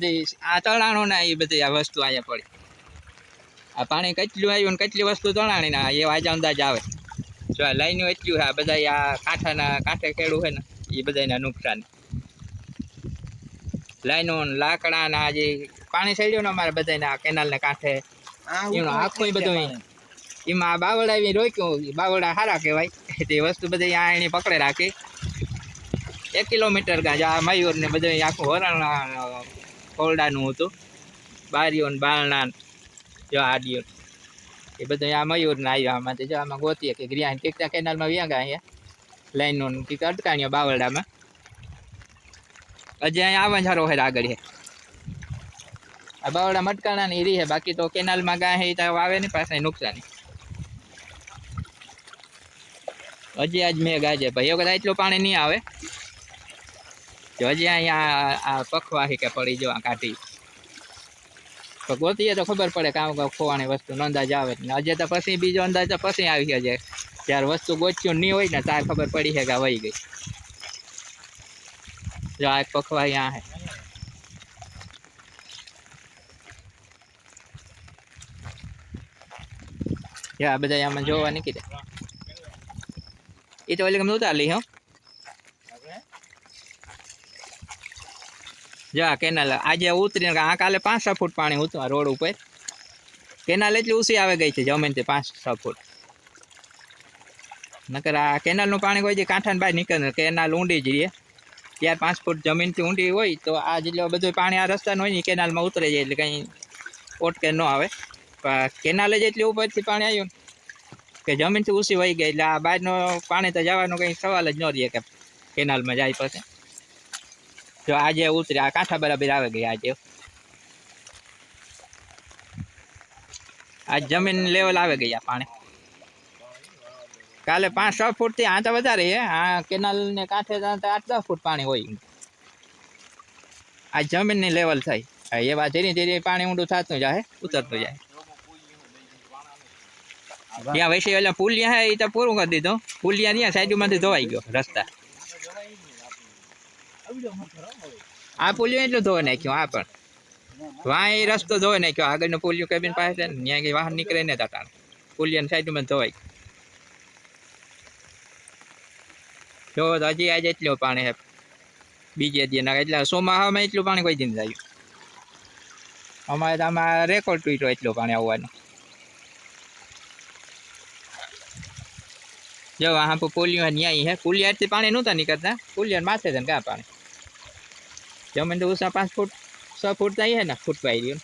બધી આ તણાણો ના એ બધી આ વસ્તુ અહીંયા પડી આ પાણી કેટલું આવ્યું ને કેટલી વસ્તુ તણાણી ના એ આજે અંદાજ આવે જો આ લાઈનો એટલું છે આ બધા આ કાંઠાના કાંઠે ખેડૂ હોય ને એ બધાના નુકસાન લાઈનો લાકડા ના જે પાણી ચડ્યું ને અમારે બધાના કેનાલને કાંઠે એનું આખું બધું એમાં બાવળ આવી રોક્યું બાવળા સારા કહેવાય તે વસ્તુ બધી આ એની પકડે રાખી 1 કિલોમીટર ગાજ આ મયુર ને બધું આખું હરણ કોરડાનું હતું બારીઓ ને બારણા જો આડિયો એ બધું આ મયુર ને આવ્યો આમાંથી જો આમાં ગોતીએ કે ગ્રિયા ટીકતા કેનાલમાં વ્યા ગયા અહીંયા લાઈનો ટીક અટકાણ્યો બાવળામાં હજી અહીંયા આવંજારો હોય આગળ છે આ બાવળા મટકાણા ની રહી છે બાકી તો કેનાલમાં ગાય છે તો આવે નહીં પાસે નુકસાની હજી આજ મેં ગાજે ભાઈ કદાચ એટલું પાણી નહીં આવે જો હજી અહીંયા આ પખવાહી કે પડી જો આ કાઢી તો ગોતીએ તો ખબર પડે કામ ખોવાની વસ્તુ અંદાજ આવે ને હજી તો પછી બીજો અંદાજ તો પછી આવી છે જ્યારે વસ્તુ ગોચ્યું નહીં હોય ને ત્યારે ખબર પડી છે કે વહી ગઈ જો આ પખવાહી આ હે આ બધા આમાં જોવા નીકળે એ તો ઓલી ગમે ઉતાર લઈ હો જા કેનાલ આજે ઉતરીને આ કાલે 5-6 ફૂટ પાણી હતું આ રોડ ઉપર કેનાલ એટલી ઊંચી આવે ગઈ છે જમીનથી 5-6 ફૂટ નકર આ કેનાલનું પાણી કોઈ જે કાંઠાને બહાર નીકળે કેનાલ ઊંડી જ રહીએ ત્યાર 5 ફૂટ જમીનથી ઊંડી હોય તો આ જેટલું બધું પાણી આ રસ્તાનું હોય ને કેનાલમાં ઉતરે જાય એટલે કંઈ ઓટકે ન આવે પણ કેનાલે જ એટલી ઉપરથી પાણી આવ્યું કે જમીનથી ઊંચી વહી ગઈ એટલે આ બહારનું પાણી તો જવાનો કંઈ સવાલ જ ન રહે કે કેનાલમાં જાય પછી જો આજે ઉતરે આ કાંઠા બરાબર આવે ગઈ આજે આજ જમીન લેવલ આવે ગઈ આ પાણી કાલે 5-6 ફૂટથી આ તો વધારે છે આ કેનાલ ને કાંઠે 8-10 ફૂટ પાણી હોય આ જમીનની લેવલ થઈ એવા ધીરે ધીરે પાણી ઊંડું થતું જાય ઉતરતું જાય ત્યાં વૈસે એટલે પુલિયા હે એ તો પૂરું કરી દીધું પુલિયા ત્યાં સાઈડમાંથી ધોવાઈ ગયો રસ્તા આ પુલિયો એટલું ધોઈ નાખ્યું આ પણ વાં એ રસ્તો ધોઈ નાખ્યો આગળનો પુલિયો કેબિન પાસે છે ને ત્યાં કંઈ વાહન નીકળે ને તાતા પુલિયાની સાઈડમાં ધોવાઈ જો હજી આજે એટલું પાણી છે બીજે દી ના એટલે ચોમાસામાં એટલું પાણી કોઈ દિન જાય અમારે તો આમાં રેકોર્ડ તૂટ્યો એટલું પાણી આવવાનું જો હા પુલિયો ન્યાય હે પુલિયાથી પાણી નહોતા નીકળતા પુલિયા માથે છે ને ક્યાં પાણી જમીન તો ઓછા 5 ફૂટ 6 ફૂટ થાય છે ને ફૂટ પાઈ રહ્યું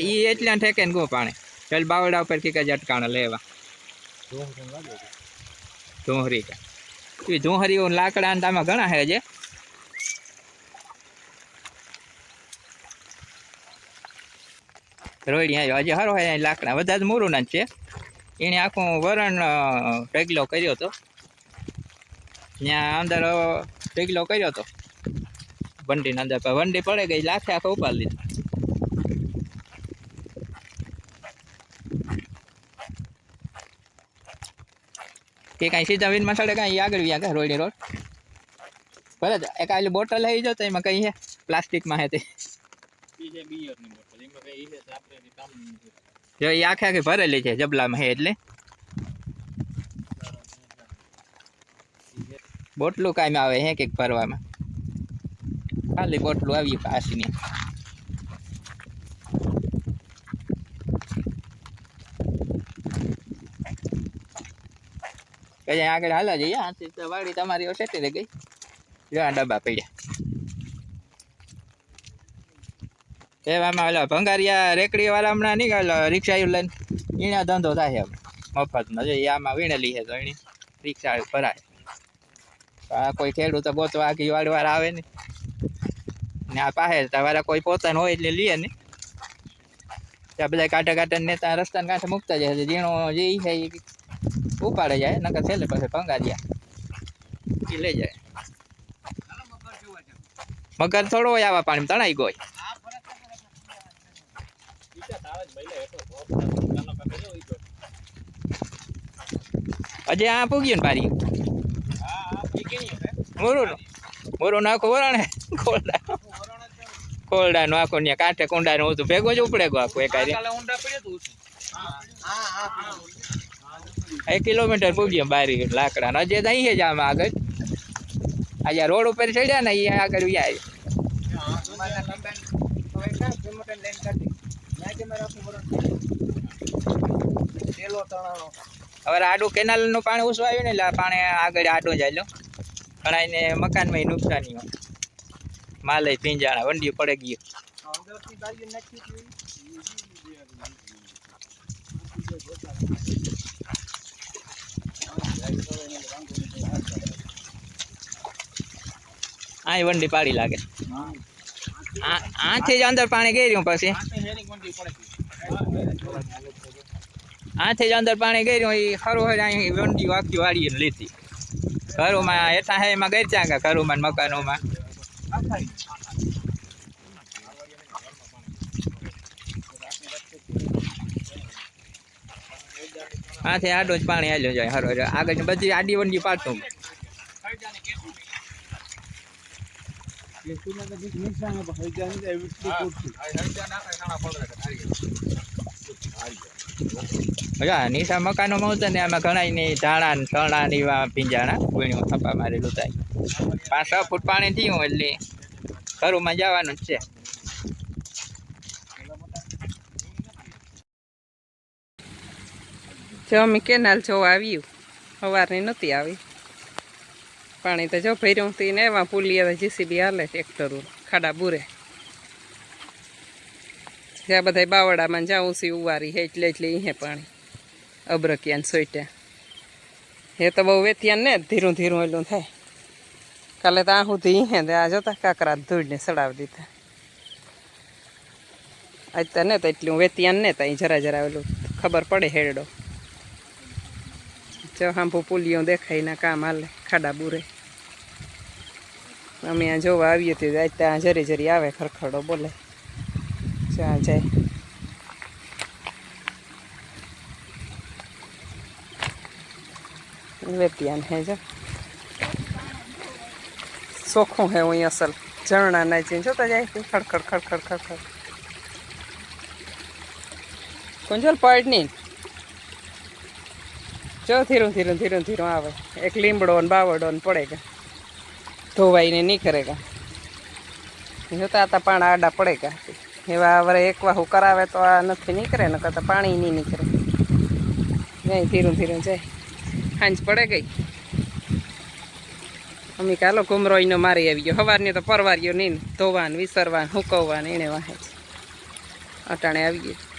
એ એટલા ઠેકે ને ગો પાણી ચાલ બાવડા ઉપર કે અટકાણા લેવા ધોહરી એ ધોહરી લાકડા ને આમાં ઘણા છે જે રોયડી આવ્યો હજી સારો હોય લાકડા બધા જ મોરું ના જ છે એને આખું વરણ ઢગલો કર્યો હતો ત્યાં અંદર ઢગલો કર્યો હતો વંડીની અંદર પણ વંડી પડે ગઈ લાખે આખો ઉપાડી લીધો કે કાંઈ સીધા વિનમાં ચડે કાંઈ આગળ વ્યા કે રોયડી રોડ ભલે એક આલી બોટલ લઈ જાઓ તો એમાં કઈ છે પ્લાસ્ટિકમાં છે તે જો એ આખે આખી ભરેલી છે જબલામાં હે એટલે બોટલું કાંઈ આવે હે કંઈક ભરવામાં ખાલી બોટલું આવી પાસીની કઈ આગળ હાલા જઈએ આથી તો વાડી તમારી સેટી રહી ગઈ જો આ ડબ્બા પડ્યા એવામાં ઓલા ભંગારિયા રેકડી વાળા હમણાં નીકળેલો રિક્ષા લઈને એના ધંધો થાય મફતનો જો આમાં વીણેલી છે તો એની રિક્ષા ભરાય આ કોઈ ખેડૂત ગોતવા કે વાળવાર આવે ને આ પાસે તમારા કોઈ પોતાનું હોય એટલે લે ને ત્યાં બધા કાંઠા કાંઠા નેતા રસ્તાને કાંઠે મૂકતા જાય ઝીણો જે છે એ ઉપાડે જાય નકર છેલ્લે પાસે ભંગારિયા એ લઈ જાય મગર થોડો હોય આવા પાણી તણાઈ ગયો હજી આ પૂગ્યું ને પારી મોરું નાખો વરણ ખોલતા કોરડાનું આખું ને કાંઠે કુંડાનું હતું ભેગું જ ઉપડે ગયું આખું એકારી 1 કિલોમીટર પૂગ્યો બારી લાકડા હજી તો અહીં જ આમ આગળ આજે રોડ ઉપર ચડ્યા ને એ આગળ વ્યાય હવે આડું કેનાલનું પાણી ઓછું આવ્યું ને એટલે પાણી આગળ આડું જાય ઘણા ને મકાનમાં નુકસાની હોય માલે પીંજાણા વંડી પડે ગયું આ વંડી પાડી લાગે આથી જ અંદર પાણી ગેર્યું પછી આથી જ અંદર પાણી ગેર્યું એ ખરું હોય અહીં વંડી આખી વાળીને લીધી ઘરોમાં હેઠા હે એમાં ગઈ ત્યાં ઘરોમાં મકાનોમાં આથી આડું જ પાણી હાલ્યું જાય હરો આગળ બધી આડી વંડી પાડતું નીચા મકાનોમાં ઉતર ને આમાં ઘણા ને ધાણા ને ચણા ને એવા પીંજાણા વીણ્યું થપ્પા મારેલું થાય 5-6 ફૂટ પાણી થયું એટલે ઘરોમાં જવાનું જ છે જો અમે કેનાલ જોવા આવ્યું સવારની નહોતી આવી પાણી તો જો ભર્યું હતી ને એમાં પુલી હવે જીસીબી હાલે ટ્રેક્ટર ખાડા બુરે જ્યાં બધા બાવડામાં જાઉં સી ઉવારી એટલે અહીંયા પાણી અબરકિયાન સોઈટ્યા એ તો બહુ વેતિયાન ને ધીરું ધીરું એટલું થાય કાલે તો આ સુધી અહીંયા આ જોતા કાકરા ધૂળને સડાવી દીધા આજ તો ને તો એટલું વેતિયાન ને તો અહીં જરા જરા ઓલું ખબર પડે હેરડો જો હાંભું પુલીઓ દેખાય ના કામ હાલે ખાડા બુરે અમે આ જોવા આવીએ હતી આજ ત્યાં જરી જરી આવે ખરખડો બોલે ત્યાં જાય વેતિયાન હે જો ચોખ્ખું હે અહીં અસલ ઝરણા ના જઈને જોતા જાય ખડખડ ખડખડ ખડખડ કોંજોલ પડ નહીં જો ધીરું ધીરું ધીરું ધીરું આવે એક લીમડો ને બાવડો ને પડે ગયા ધોવાઈને નહીં કરેગા જોતા હતા પાણા આડા પડે ગયા એવા વરે એક વાહુ કરાવે તો આ નથી નીકળે ને કરતા પાણી નહીં નીકળે નહીં ધીરું ધીરું જાય સાંજ પડે ગઈ અમે કાલો ઘુમરોઈનો મારી આવી ગયો સવારની તો પરવાર્યો નહીં ધોવાન વિસરવાન હુકવવાન એને વાહે અટાણે આવી ગયું